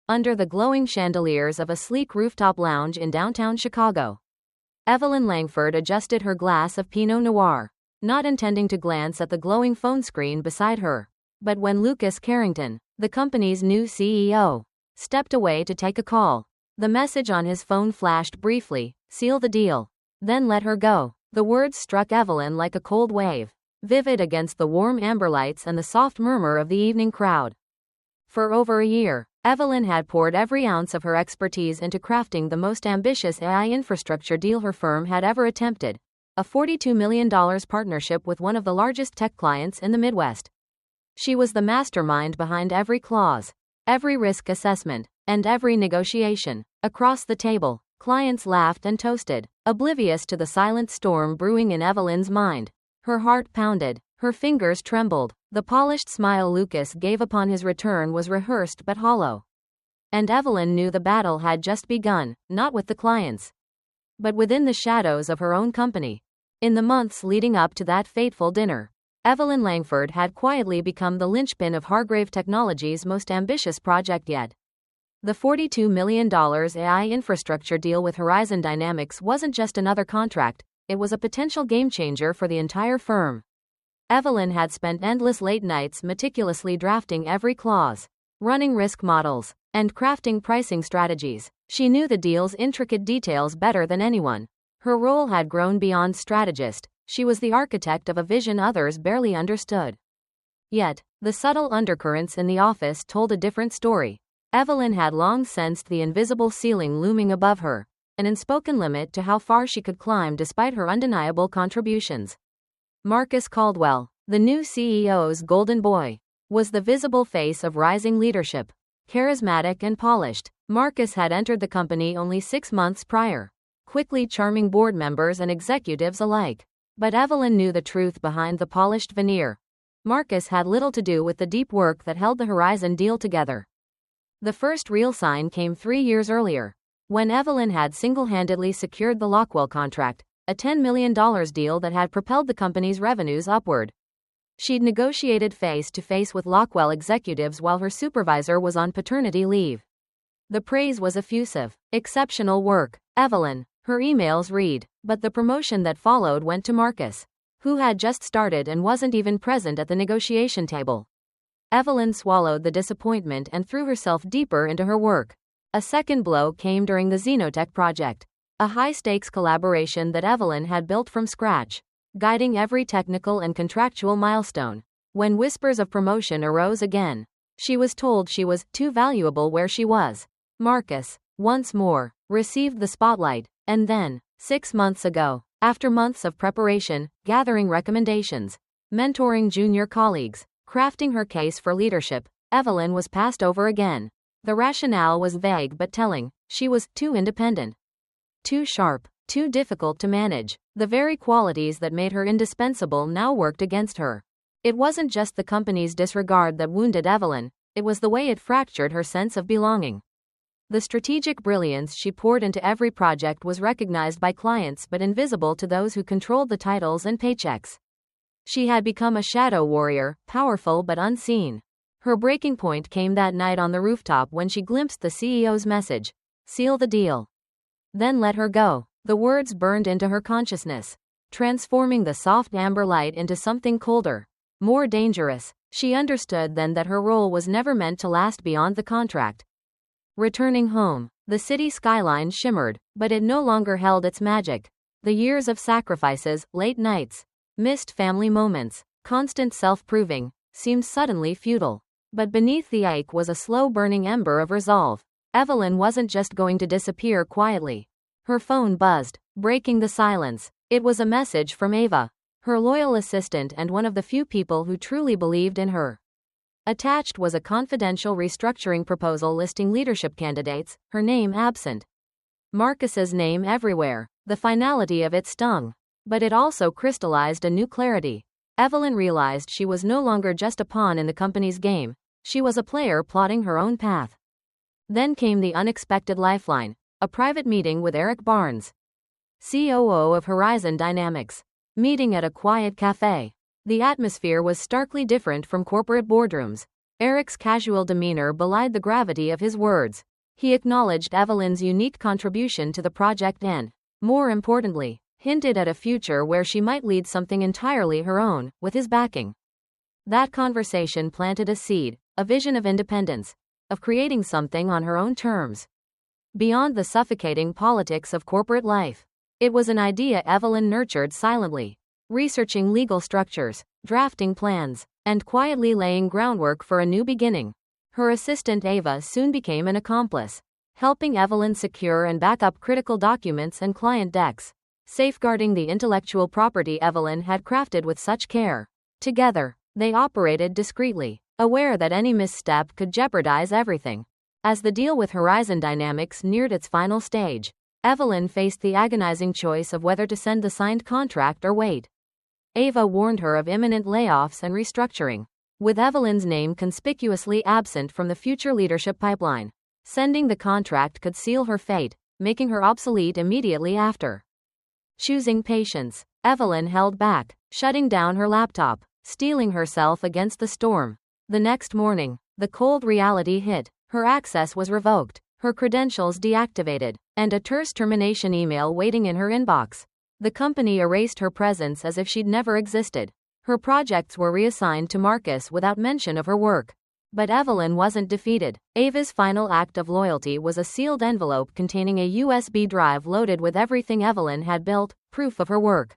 under the glowing chandeliers of a sleek rooftop lounge in downtown Chicago. Evelyn Langford adjusted her glass of Pinot Noir, not intending to glance at the glowing phone screen beside her. But when Lucas Carrington, the company's new CEO, stepped away to take a call, the message on his phone flashed briefly: "Seal the deal." Then let her go. The words struck Evelyn like a cold wave, vivid against the warm amber lights and the soft murmur of the evening crowd. For over a year, Evelyn had poured every ounce of her expertise into crafting the most ambitious AI infrastructure deal her firm had ever attempted, a $42 million partnership with one of the largest tech clients in the Midwest. She was the mastermind behind every clause, every risk assessment, and every negotiation. Across the table, clients laughed and toasted, oblivious to the silent storm brewing in Evelyn's mind. Her heart pounded, her fingers trembled. The polished smile Lucas gave upon his return was rehearsed but hollow. And Evelyn knew the battle had just begun, not with the clients, but within the shadows of her own company. In the months leading up to that fateful dinner, Evelyn Langford had quietly become the linchpin of Hargrave Technologies' most ambitious project yet. The $42 million AI infrastructure deal with Horizon Dynamics wasn't just another contract, it was a potential game-changer for the entire firm. Evelyn had spent endless late nights meticulously drafting every clause, running risk models, and crafting pricing strategies. She knew the deal's intricate details better than anyone. Her role had grown beyond strategist. She was the architect of a vision others barely understood. Yet, the subtle undercurrents in the office told a different story. Evelyn had long sensed the invisible ceiling looming above her, an unspoken limit to how far she could climb despite her undeniable contributions. Marcus Caldwell, the new CEO's golden boy, was the visible face of rising leadership. Charismatic and polished, Marcus had entered the company only 6 months prior, quickly charming board members and executives alike. But Evelyn knew the truth behind the polished veneer. Marcus had little to do with the deep work that held the Horizon deal together. The first real sign came 3 years earlier, when Evelyn had single-handedly secured the Lockwell contract, a $10 million deal that had propelled the company's revenues upward. She'd negotiated face-to-face with Lockwell executives while her supervisor was on paternity leave. The praise was effusive. "Exceptional work, Evelyn," her emails read, but the promotion that followed went to Marcus, who had just started and wasn't even present at the negotiation table. Evelyn swallowed the disappointment and threw herself deeper into her work. A second blow came during the Xenotech project, a high-stakes collaboration that Evelyn had built from scratch, guiding every technical and contractual milestone. When whispers of promotion arose again, she was told she was too valuable where she was. Marcus, once more, received the spotlight, and then, 6 months ago, after months of preparation, gathering recommendations, mentoring junior colleagues, crafting her case for leadership, Evelyn was passed over again. The rationale was vague but telling: she was too independent, too sharp, too difficult to manage. The very qualities that made her indispensable now worked against her. It wasn't just the company's disregard that wounded Evelyn, it was the way it fractured her sense of belonging. The strategic brilliance she poured into every project was recognized by clients but invisible to those who controlled the titles and paychecks. She had become a shadow warrior, powerful but unseen. Her breaking point came that night on the rooftop when she glimpsed the CEO's message: "Seal the deal." Then let her go. The words burned into her consciousness, transforming the soft amber light into something colder, more dangerous. She understood then that her role was never meant to last beyond the contract. Returning home, the city skyline shimmered, but it no longer held its magic. The years of sacrifices, late nights, missed family moments, constant self-proving, seemed suddenly futile. But beneath the ache was a slow-burning ember of resolve. Evelyn wasn't just going to disappear quietly. Her phone buzzed, breaking the silence. It was a message from Ava, her loyal assistant and one of the few people who truly believed in her. Attached was a confidential restructuring proposal listing leadership candidates, her name absent. Marcus's name everywhere. The finality of it stung. But it also crystallized a new clarity. Evelyn realized she was no longer just a pawn in the company's game. She was a player plotting her own path. Then came the unexpected lifeline, a private meeting with Eric Barnes, COO of Horizon Dynamics. Meeting at a quiet cafe. The atmosphere was starkly different from corporate boardrooms. Eric's casual demeanor belied the gravity of his words. He acknowledged Evelyn's unique contribution to the project and, more importantly, hinted at a future where she might lead something entirely her own, with his backing. That conversation planted a seed, a vision of independence, of creating something on her own terms, beyond the suffocating politics of corporate life. It was an idea Evelyn nurtured silently, researching legal structures, drafting plans, and quietly laying groundwork for a new beginning. Her assistant Ava soon became an accomplice, helping Evelyn secure and back up critical documents and client decks, safeguarding the intellectual property Evelyn had crafted with such care. Together, they operated discreetly, aware that any misstep could jeopardize everything. As the deal with Horizon Dynamics neared its final stage, Evelyn faced the agonizing choice of whether to send the signed contract or wait. Ava warned her of imminent layoffs and restructuring, with Evelyn's name conspicuously absent from the future leadership pipeline. Sending the contract could seal her fate, making her obsolete immediately after. Choosing patience, Evelyn held back, shutting down her laptop, steeling herself against the storm. The next morning, the cold reality hit. Her access was revoked, her credentials deactivated, and a terse termination email waiting in her inbox. The company erased her presence as if she'd never existed. Her projects were reassigned to Marcus without mention of her work. But Evelyn wasn't defeated. Ava's final act of loyalty was a sealed envelope containing a USB drive loaded with everything Evelyn had built, proof of her work.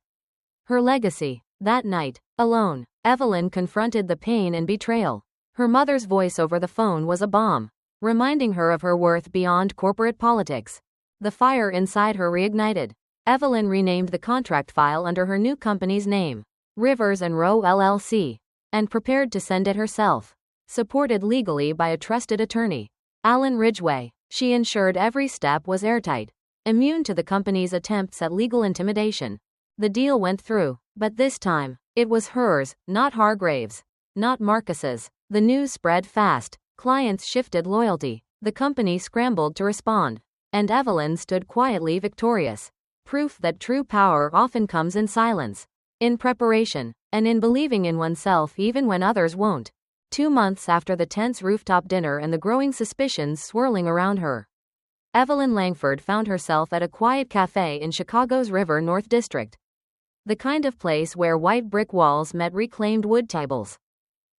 Her legacy. That night, alone, Evelyn confronted the pain and betrayal. Her mother's voice over the phone was a bomb, reminding her of her worth beyond corporate politics. The fire inside her reignited. Evelyn renamed the contract file under her new company's name, Rivers and Rowe LLC, and prepared to send it herself. Supported legally by a trusted attorney, Alan Ridgway, she ensured every step was airtight, immune to the company's attempts at legal intimidation. The deal went through, but this time, it was hers, not Hargrave's, not Marcus's. The news spread fast, clients shifted loyalty, the company scrambled to respond, and Evelyn stood quietly victorious. Proof that true power often comes in silence, in preparation, and in believing in oneself even when others won't. 2 months after the tense rooftop dinner and the growing suspicions swirling around her, Evelyn Langford found herself at a quiet cafe in Chicago's River North District. The kind of place where white brick walls met reclaimed wood tables.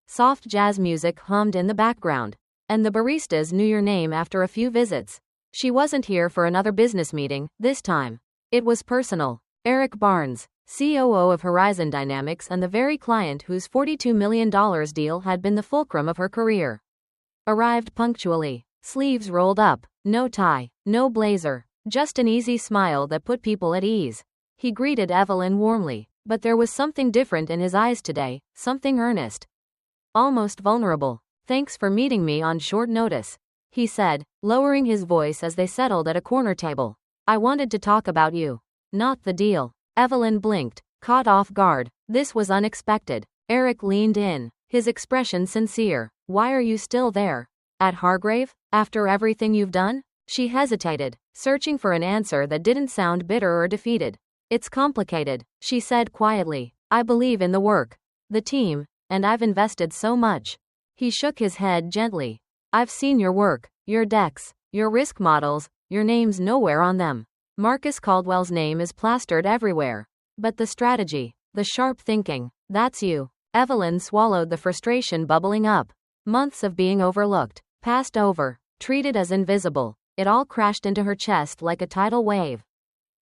Soft jazz music hummed in the background, and the baristas knew your name after a few visits. She wasn't here for another business meeting, this time. It was personal. Eric Barnes, COO of Horizon Dynamics and the very client whose $42 million deal had been the fulcrum of her career, arrived punctually, sleeves rolled up, no tie, no blazer, just an easy smile that put people at ease. He greeted Evelyn warmly, but there was something different in his eyes today, something earnest, almost vulnerable. "Thanks for meeting me on short notice," he said, lowering his voice as they settled at a corner table. "I wanted to talk about you, not the deal." Evelyn blinked, caught off guard. This was unexpected. Eric leaned in, his expression sincere. "Why are you still there? At Hargrave? After everything you've done?" She hesitated, searching for an answer that didn't sound bitter or defeated. "It's complicated," she said quietly. "I believe in the work, the team, and I've invested so much." He shook his head gently. "I've seen your work, your decks, your risk models, your name's nowhere on them. Marcus Caldwell's name is plastered everywhere. But the strategy, the sharp thinking, that's you." Evelyn swallowed the frustration bubbling up. Months of being overlooked, passed over, treated as invisible. It all crashed into her chest like a tidal wave.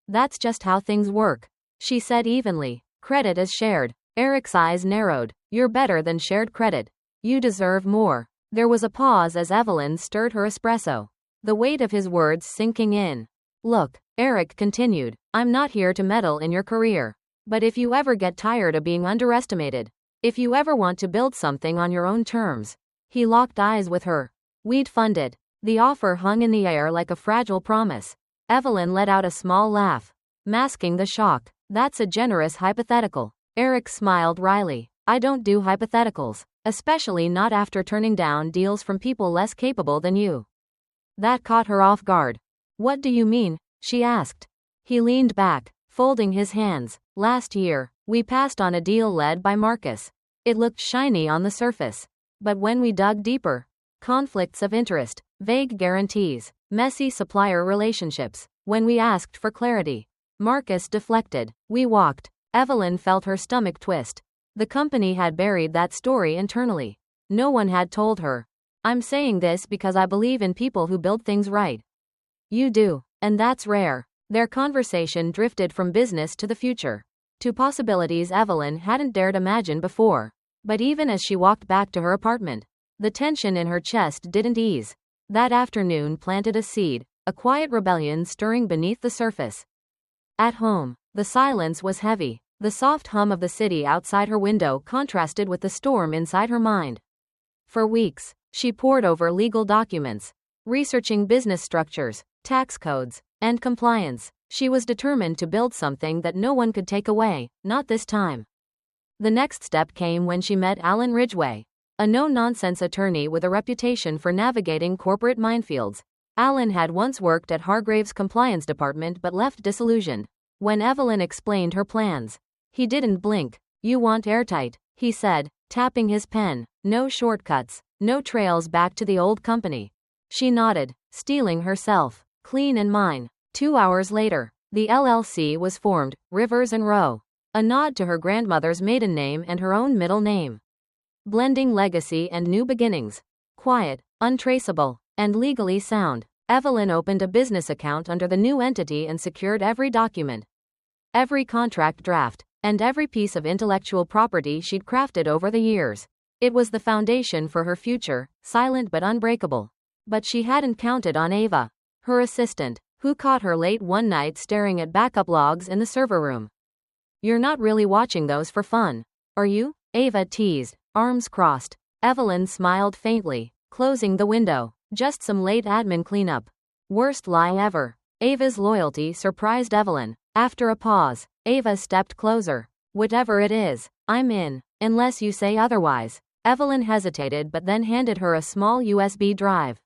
"That's just how things work," she said evenly. "Credit is shared." Eric's eyes narrowed. "You're better than shared credit. You deserve more." There was a pause as Evelyn stirred her espresso, the weight of his words sinking in. "Look," Eric continued, "I'm not here to meddle in your career. But if you ever get tired of being underestimated, if you ever want to build something on your own terms." He locked eyes with her. "We'd fund it." The offer hung in the air like a fragile promise. Evelyn let out a small laugh, masking the shock. "That's a generous hypothetical." Eric smiled wryly. "I don't do hypotheticals, especially not after turning down deals from people less capable than you." That caught her off guard. "What do you mean?" she asked. He leaned back, folding his hands. "Last year, we passed on a deal led by Marcus. It looked shiny on the surface. But when we dug deeper, conflicts of interest, vague guarantees, messy supplier relationships. When we asked for clarity, Marcus deflected. We walked. Evelyn felt her stomach twist. The company had buried that story internally. No one had told her. I'm saying this because I believe in people who build things right. You do, and that's rare. Their conversation drifted from business to the future, to possibilities Evelyn hadn't dared imagine before. But even as she walked back to her apartment, the tension in her chest didn't ease. That afternoon planted a seed, a quiet rebellion stirring beneath the surface. At home, the silence was heavy. The soft hum of the city outside her window contrasted with the storm inside her mind. For weeks, she pored over legal documents, researching business structures, tax codes, and compliance. She was determined to build something that no one could take away, not this time. The next step came when she met Alan Ridgway, a no-nonsense attorney with a reputation for navigating corporate minefields. Alan had once worked at Hargrave's compliance department but left disillusioned. When Evelyn explained her plans, he didn't blink. You want airtight, he said, tapping his pen. No shortcuts, no trails back to the old company. She nodded, steeling herself. Clean and mine. 2 hours later, the LLC was formed, Rivers and Rowe. A nod to her grandmother's maiden name and her own middle name. Blending legacy and new beginnings. Quiet, untraceable, and legally sound. Evelyn opened a business account under the new entity and secured every document, every contract draft, and every piece of intellectual property she'd crafted over the years. It was the foundation for her future, silent but unbreakable. But she hadn't counted on Ava, her assistant, who caught her late one night staring at backup logs in the server room. You're not really watching those for fun, are you? Ava teased, arms crossed. Evelyn smiled faintly, closing the window. Just some late admin cleanup. Worst lie ever. Ava's loyalty surprised Evelyn. After a pause, Ava stepped closer. Whatever it is, I'm in, unless you say otherwise. Evelyn hesitated but then handed her a small USB drive.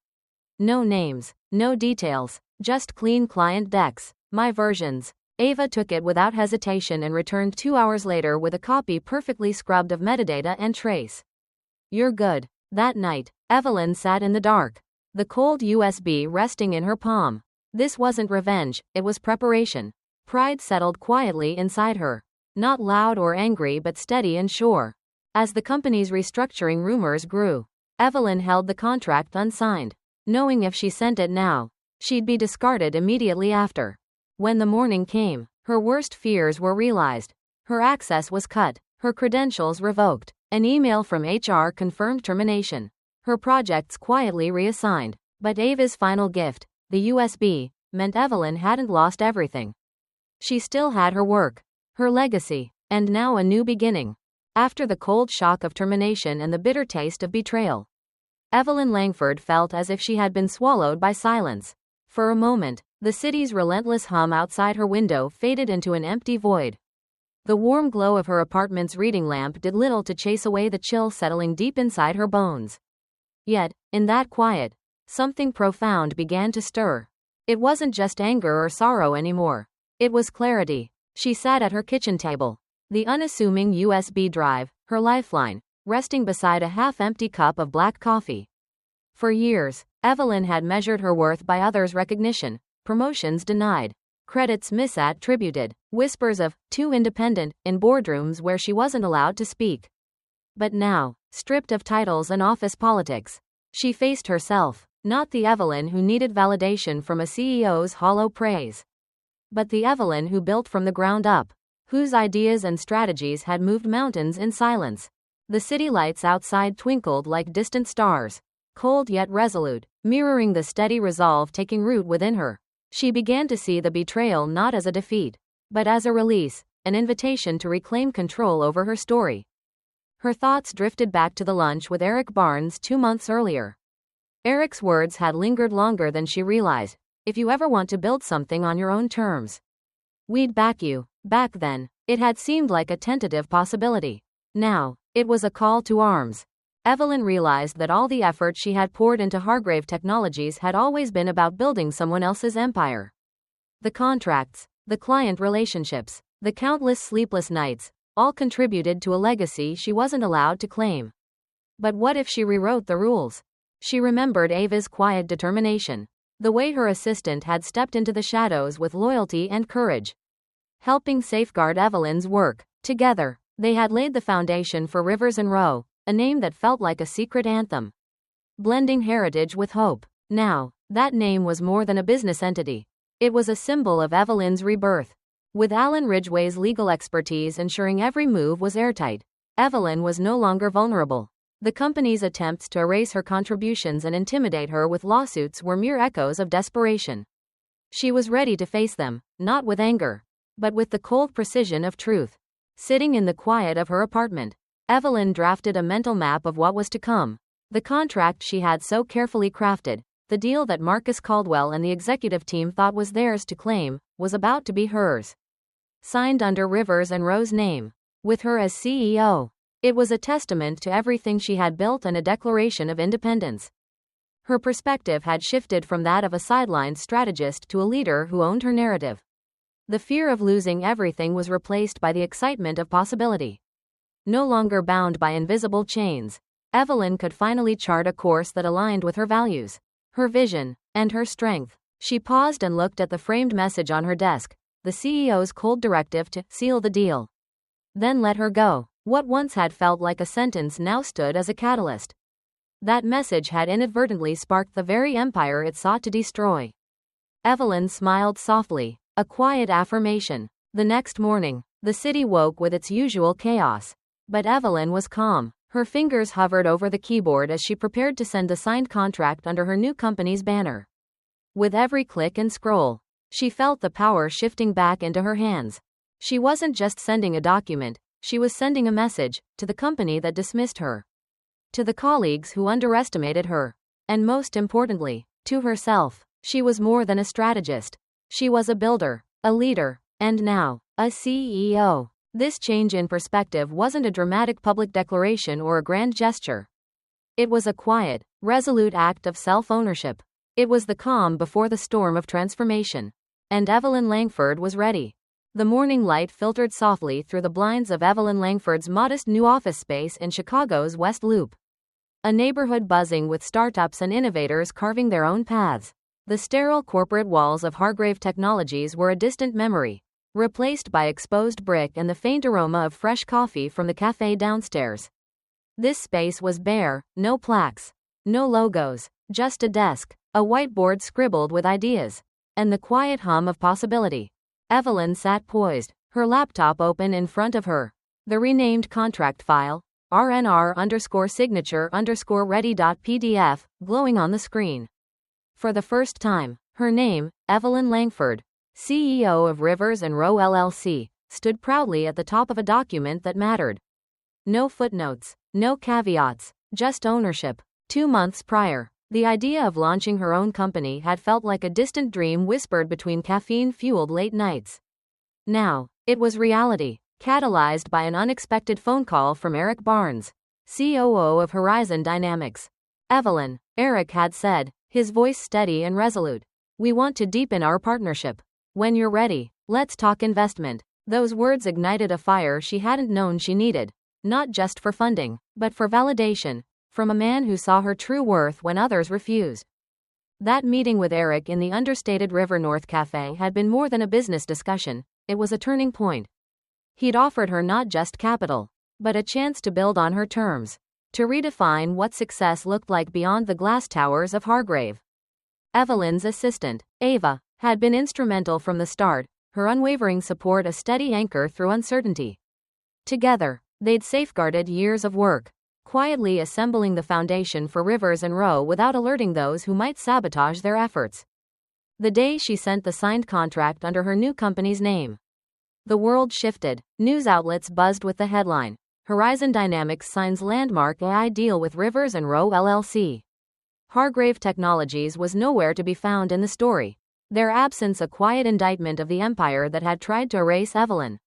No names, no details, just clean client decks. My versions. Ava took it without hesitation and returned 2 hours later with a copy perfectly scrubbed of metadata and trace. You're good. That night, Evelyn sat in the dark, the cold USB resting in her palm. This wasn't revenge, it was preparation. Pride settled quietly inside her. Not loud or angry but steady and sure. As the company's restructuring rumors grew, Evelyn held the contract unsigned, knowing if she sent it now, she'd be discarded immediately after. When the morning came, her worst fears were realized. Her access was cut, her credentials revoked. An email from HR confirmed termination. Her projects quietly reassigned. But Ava's final gift, the USB, meant Evelyn hadn't lost everything. She still had her work, her legacy, and now a new beginning. After the cold shock of termination and the bitter taste of betrayal, Evelyn Langford felt as if she had been swallowed by silence. For a moment, the city's relentless hum outside her window faded into an empty void. The warm glow of her apartment's reading lamp did little to chase away the chill settling deep inside her bones. Yet, in that quiet, something profound began to stir. It wasn't just anger or sorrow anymore. It was clarity. She sat at her kitchen table, the unassuming USB drive, her lifeline, resting beside a half-empty cup of black coffee. For years, Evelyn had measured her worth by others' recognition, promotions denied, credits misattributed, whispers of too independent in boardrooms where she wasn't allowed to speak. But now, stripped of titles and office politics, she faced herself, not the Evelyn who needed validation from a CEO's hollow praise, but the Evelyn who built from the ground up, whose ideas and strategies had moved mountains in silence. The city lights outside twinkled like distant stars, cold yet resolute, mirroring the steady resolve taking root within her. She began to see the betrayal not as a defeat, but as a release, an invitation to reclaim control over her story. Her thoughts drifted back to the lunch with Eric Barnes 2 months earlier. Eric's words had lingered longer than she realized. If you ever want to build something on your own terms, we'd back you. Back then, it had seemed like a tentative possibility. Now, it was a call to arms. Evelyn realized that all the effort she had poured into Hargrave Technologies had always been about building someone else's empire. The contracts, the client relationships, the countless sleepless nights, all contributed to a legacy she wasn't allowed to claim. But what if she rewrote the rules? She remembered Ava's quiet determination, the way her assistant had stepped into the shadows with loyalty and courage, helping safeguard Evelyn's work. Together, they had laid the foundation for Rivers and Rowe, a name that felt like a secret anthem, blending heritage with hope. Now, that name was more than a business entity. It was a symbol of Evelyn's rebirth. With Alan Ridgway's legal expertise ensuring every move was airtight, Evelyn was no longer vulnerable. The company's attempts to erase her contributions and intimidate her with lawsuits were mere echoes of desperation. She was ready to face them, not with anger, but with the cold precision of truth. Sitting in the quiet of her apartment, Evelyn drafted a mental map of what was to come. The contract she had so carefully crafted, the deal that Marcus Caldwell and the executive team thought was theirs to claim, was about to be hers. Signed under Rivers and Rowe's name, with her as CEO. It was a testament to everything she had built and a declaration of independence. Her perspective had shifted from that of a sidelined strategist to a leader who owned her narrative. The fear of losing everything was replaced by the excitement of possibility. No longer bound by invisible chains, Evelyn could finally chart a course that aligned with her values, her vision, and her strength. She paused and looked at the framed message on her desk, the CEO's cold directive to seal the deal. Then let her go. What once had felt like a sentence now stood as a catalyst. That message had inadvertently sparked the very empire it sought to destroy. Evelyn smiled softly, a quiet affirmation. The next morning, the city woke with its usual chaos. But Evelyn was calm. Her fingers hovered over the keyboard as she prepared to send the signed contract under her new company's banner. With every click and scroll, she felt the power shifting back into her hands. She wasn't just sending a document, she was sending a message to the company that dismissed her, to the colleagues who underestimated her, and most importantly, to herself. She was more than a strategist. She was a builder, a leader, and now, a CEO. This change in perspective wasn't a dramatic public declaration or a grand gesture. It was a quiet, resolute act of self-ownership. It was the calm before the storm of transformation. And Evelyn Langford was ready. The morning light filtered softly through the blinds of Evelyn Langford's modest new office space in Chicago's West Loop. A neighborhood buzzing with startups and innovators carving their own paths. The sterile corporate walls of Hargrave Technologies were a distant memory, replaced by exposed brick and the faint aroma of fresh coffee from the cafe downstairs. This space was bare, no plaques, no logos, just a desk, a whiteboard scribbled with ideas, and the quiet hum of possibility. Evelyn sat poised, her laptop open in front of her. The renamed contract file, RNR_signature_ready.pdf, glowing on the screen. For the first time, her name, Evelyn Langford, CEO of Rivers and Rowe LLC, stood proudly at the top of a document that mattered. No footnotes, no caveats, just ownership. 2 months prior, the idea of launching her own company had felt like a distant dream whispered between caffeine-fueled late nights. Now, it was reality, catalyzed by an unexpected phone call from Eric Barnes, COO of Horizon Dynamics. Evelyn, Eric had said, his voice steady and resolute. We want to deepen our partnership. When you're ready, let's talk investment. Those words ignited a fire she hadn't known she needed, not just for funding, but for validation, from a man who saw her true worth when others refused. That meeting with Eric in the understated River North Cafe had been more than a business discussion, it was a turning point. He'd offered her not just capital, but a chance to build on her terms, to redefine what success looked like beyond the glass towers of Hargrave. Evelyn's assistant, Ava, had been instrumental from the start, her unwavering support a steady anchor through uncertainty. Together, they'd safeguarded years of work, quietly assembling the foundation for Rivers and Rowe without alerting those who might sabotage their efforts. The day she sent the signed contract under her new company's name, the world shifted. News outlets buzzed with the headline, Horizon Dynamics signs landmark AI deal with Rivers and Rowe LLC. Hargrave Technologies was nowhere to be found in the story, their absence a quiet indictment of the empire that had tried to erase Evelyn.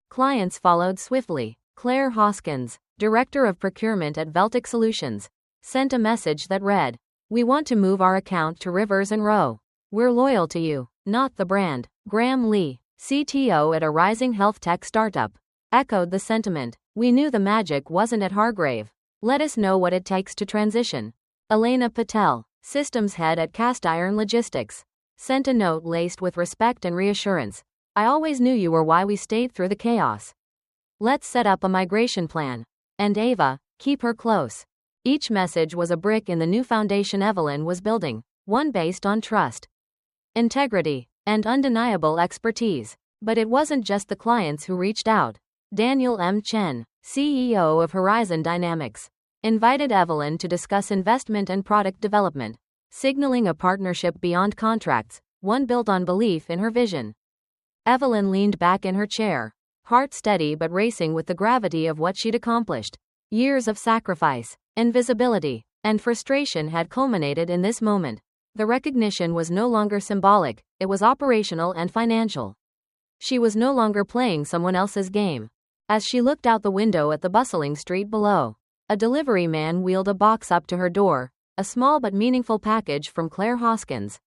Clients followed swiftly. Claire Hoskins, Director of Procurement at Veltic Solutions, sent a message that read, "We want to move our account to Rivers and Rowe. We're loyal to you, not the brand." Graham Lee, CTO at a rising health tech startup, echoed the sentiment. "We knew the magic wasn't at Hargrave. Let us know what it takes to transition. Elena Patel, systems head at Cast Iron Logistics, sent a note laced with respect and reassurance. I always knew you were why we stayed through the chaos. Let's set up a migration plan. And Ava, keep her close. Each message was a brick in the new foundation Evelyn was building, one based on trust, integrity, and undeniable expertise. But it wasn't just the clients who reached out. Daniel M. Chen, CEO of Horizon Dynamics, invited Evelyn to discuss investment and product development, signaling a partnership beyond contracts, one built on belief in her vision. Evelyn leaned back in her chair, heart steady but racing with the gravity of what she'd accomplished. Years of sacrifice, invisibility, and frustration had culminated in this moment. The recognition was no longer symbolic, it was operational and financial. She was no longer playing someone else's game. As she looked out the window at the bustling street below, a delivery man wheeled a box up to her door, a small but meaningful package from Claire Hoskins.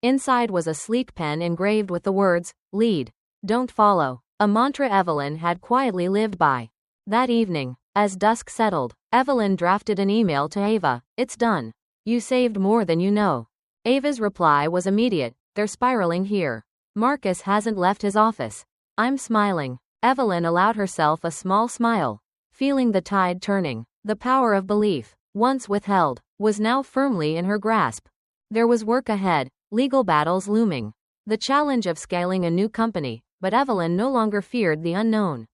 Inside was a sleek pen engraved with the words, "Lead, don't follow," a mantra Evelyn had quietly lived by. That evening, as dusk settled, Evelyn drafted an email to Ava. "It's done. You saved more than you know." Ava's reply was immediate. "They're spiraling here. Marcus hasn't left his office." "I'm smiling." Evelyn allowed herself a small smile, feeling the tide turning. The power of belief, once withheld, was now firmly in her grasp. There was work ahead, legal battles looming, the challenge of scaling a new company, but Evelyn no longer feared the unknown.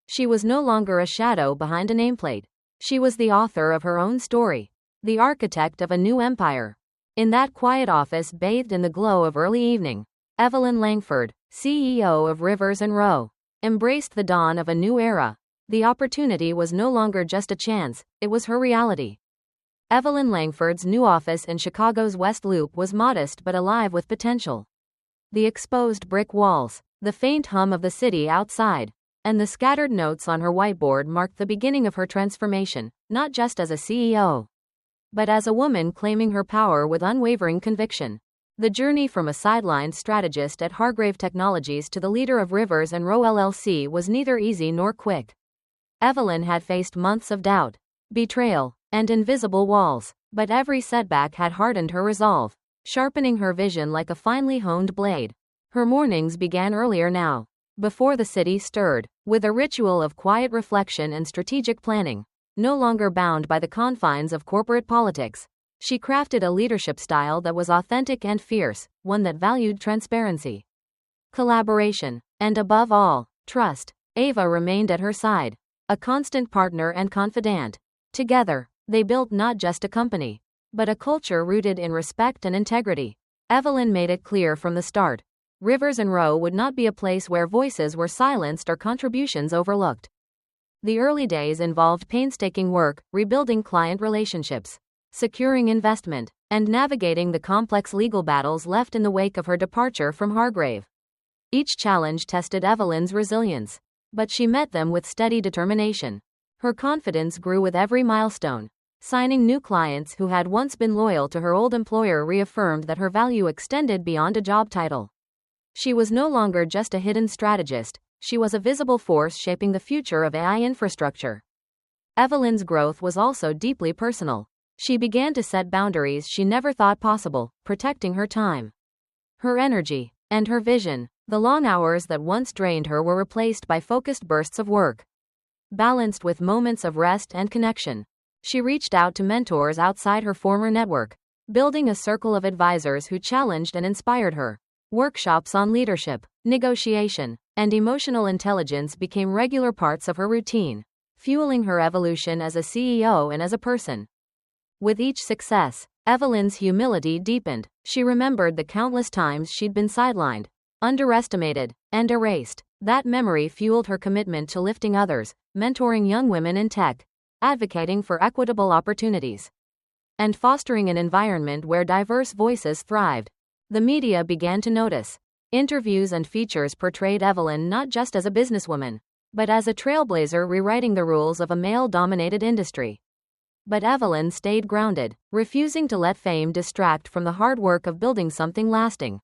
She was no longer a shadow behind a nameplate. She was the author of her own story, the architect of a new empire. In that quiet office bathed in the glow of early evening, Evelyn Langford, CEO of Rivers & Rowe, embraced the dawn of a new era. The opportunity was no longer just a chance, it was her reality. Evelyn Langford's new office in Chicago's West Loop was modest but alive with potential. The exposed brick walls, the faint hum of the city outside, and the scattered notes on her whiteboard marked the beginning of her transformation, not just as a CEO, but as a woman claiming her power with unwavering conviction. The journey from a sidelined strategist at Hargrave Technologies to the leader of Rivers & Rowe LLC was neither easy nor quick. Evelyn had faced months of doubt, betrayal, and invisible walls, but every setback had hardened her resolve, sharpening her vision like a finely honed blade. Her mornings began earlier now, before the city stirred, with a ritual of quiet reflection and strategic planning. No longer bound by the confines of corporate politics, she crafted a leadership style that was authentic and fierce, one that valued transparency, collaboration, and above all, trust. Ava remained at her side, a constant partner and confidant. Together, they built not just a company, but a culture rooted in respect and integrity. Evelyn made it clear from the start, Rivers & Rowe would not be a place where voices were silenced or contributions overlooked. The early days involved painstaking work, rebuilding client relationships, securing investment, and navigating the complex legal battles left in the wake of her departure from Hargrave. Each challenge tested Evelyn's resilience, but she met them with steady determination. Her confidence grew with every milestone. Signing new clients who had once been loyal to her old employer reaffirmed that her value extended beyond a job title. She was no longer just a hidden strategist, she was a visible force shaping the future of AI infrastructure. Evelyn's growth was also deeply personal. She began to set boundaries she never thought possible, protecting her time, her energy, and her vision. The long hours that once drained her were replaced by focused bursts of work, balanced with moments of rest and connection. She reached out to mentors outside her former network, building a circle of advisors who challenged and inspired her. Workshops on leadership, negotiation, and emotional intelligence became regular parts of her routine, fueling her evolution as a CEO and as a person. With each success, Evelyn's humility deepened. She remembered the countless times she'd been sidelined, underestimated, and erased. That memory fueled her commitment to lifting others, mentoring young women in tech, advocating for equitable opportunities, and fostering an environment where diverse voices thrived. The media began to notice. Interviews and features portrayed Evelyn not just as a businesswoman, but as a trailblazer rewriting the rules of a male-dominated industry. But Evelyn stayed grounded, refusing to let fame distract from the hard work of building something lasting.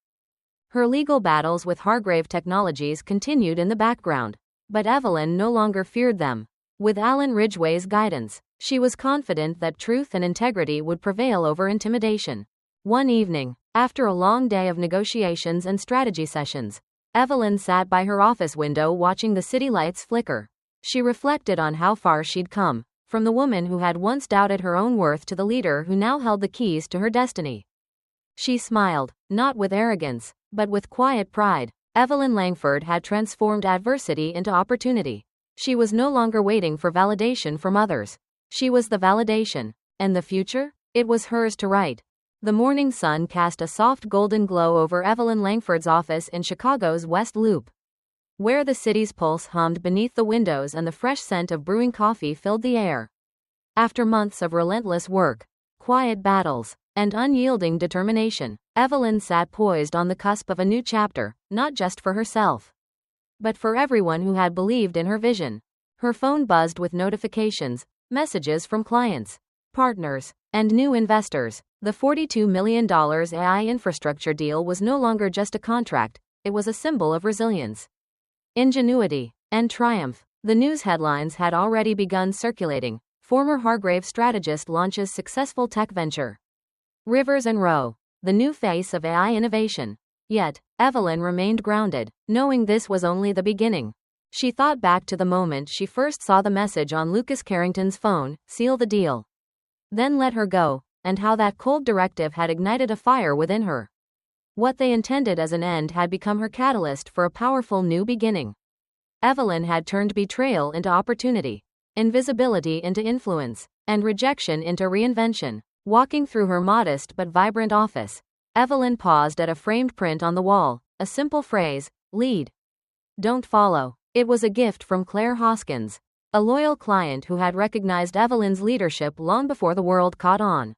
Her legal battles with Hargrave Technologies continued in the background, but Evelyn no longer feared them. With Alan Ridgway's guidance, she was confident that truth and integrity would prevail over intimidation. One evening, after a long day of negotiations and strategy sessions, Evelyn sat by her office window watching the city lights flicker. She reflected on how far she'd come, from the woman who had once doubted her own worth to the leader who now held the keys to her destiny. She smiled, not with arrogance, but with quiet pride. Evelyn Langford had transformed adversity into opportunity. She was no longer waiting for validation from others. She was the validation. And the future? It was hers to write. The morning sun cast a soft golden glow over Evelyn Langford's office in Chicago's West Loop, where the city's pulse hummed beneath the windows and the fresh scent of brewing coffee filled the air. After months of relentless work, quiet battles, and unyielding determination, Evelyn sat poised on the cusp of a new chapter, not just for herself, but for everyone who had believed in her vision. Her phone buzzed with notifications, messages from clients, partners, and new investors. The $42 million AI infrastructure deal was no longer just a contract, it was a symbol of resilience, ingenuity, and triumph. The news headlines had already begun circulating. Former Hargrave strategist launches successful tech venture. Rivers and Rowe, the new face of AI innovation. Yet, Evelyn remained grounded, knowing this was only the beginning. She thought back to the moment she first saw the message on Lucas Carrington's phone, "Seal the deal." Then let her go, and how that cold directive had ignited a fire within her. What they intended as an end had become her catalyst for a powerful new beginning. Evelyn had turned betrayal into opportunity, invisibility into influence, and rejection into reinvention. Walking through her modest but vibrant office, Evelyn paused at a framed print on the wall, a simple phrase, "Lead. Don't follow." It was a gift from Claire Hoskins, a loyal client who had recognized Evelyn's leadership long before the world caught on.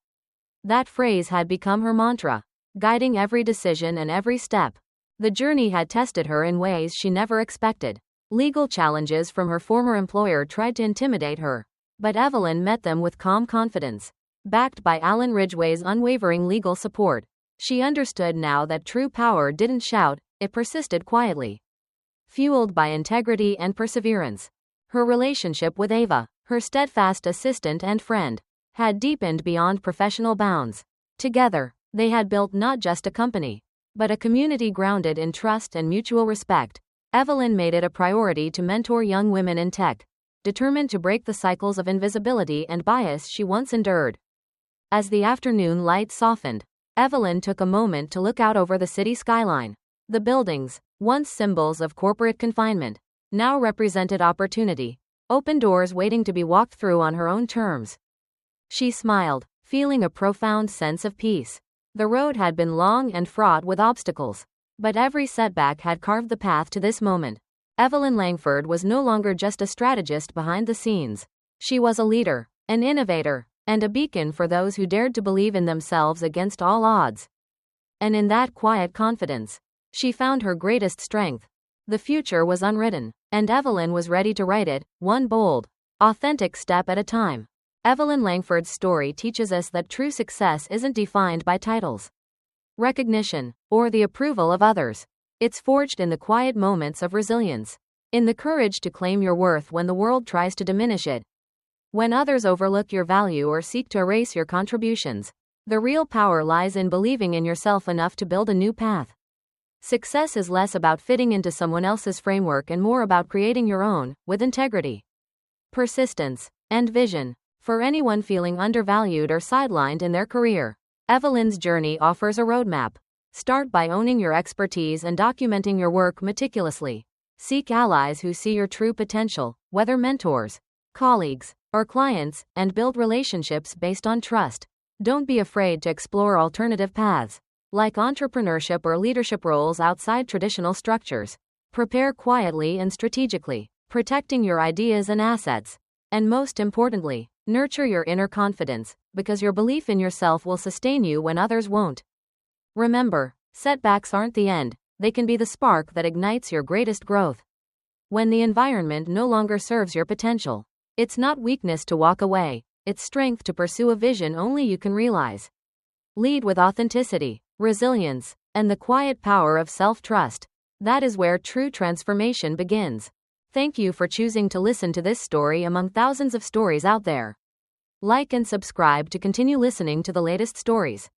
That phrase had become her mantra, guiding every decision and every step. The journey had tested her in ways she never expected. Legal challenges from her former employer tried to intimidate her, but Evelyn met them with calm confidence. Backed by Alan Ridgway's unwavering legal support, she understood now that true power didn't shout, it persisted quietly, fueled by integrity and perseverance. Her relationship with Ava, her steadfast assistant and friend, had deepened beyond professional bounds. Together, they had built not just a company, but a community grounded in trust and mutual respect. Evelyn made it a priority to mentor young women in tech, determined to break the cycles of invisibility and bias she once endured. As the afternoon light softened, Evelyn took a moment to look out over the city skyline. The buildings, once symbols of corporate confinement, now represented opportunity, open doors waiting to be walked through on her own terms. She smiled, feeling a profound sense of peace. The road had been long and fraught with obstacles, but every setback had carved the path to this moment. Evelyn Langford was no longer just a strategist behind the scenes. She was a leader, an innovator, and a beacon for those who dared to believe in themselves against all odds. And in that quiet confidence, she found her greatest strength. The future was unwritten, and Evelyn was ready to write it, one bold, authentic step at a time. Evelyn Langford's story teaches us that true success isn't defined by titles, recognition, or the approval of others. It's forged in the quiet moments of resilience, in the courage to claim your worth when the world tries to diminish it, when others overlook your value or seek to erase your contributions. The real power lies in believing in yourself enough to build a new path. Success is less about fitting into someone else's framework and more about creating your own, with integrity, persistence, and vision. For anyone feeling undervalued or sidelined in their career, Evelyn's journey offers a roadmap. Start by owning your expertise and documenting your work meticulously. Seek allies who see your true potential, whether mentors, colleagues, or clients, and build relationships based on trust. Don't be afraid to explore alternative paths, like entrepreneurship or leadership roles outside traditional structures. Prepare quietly and strategically, protecting your ideas and assets. And most importantly, nurture your inner confidence, because your belief in yourself will sustain you when others won't. Remember, setbacks aren't the end, they can be the spark that ignites your greatest growth. When the environment no longer serves your potential, it's not weakness to walk away, it's strength to pursue a vision only you can realize. Lead with authenticity, resilience, and the quiet power of self-trust. That is where true transformation begins. Thank you for choosing to listen to this story among thousands of stories out there. Like and subscribe to continue listening to the latest stories.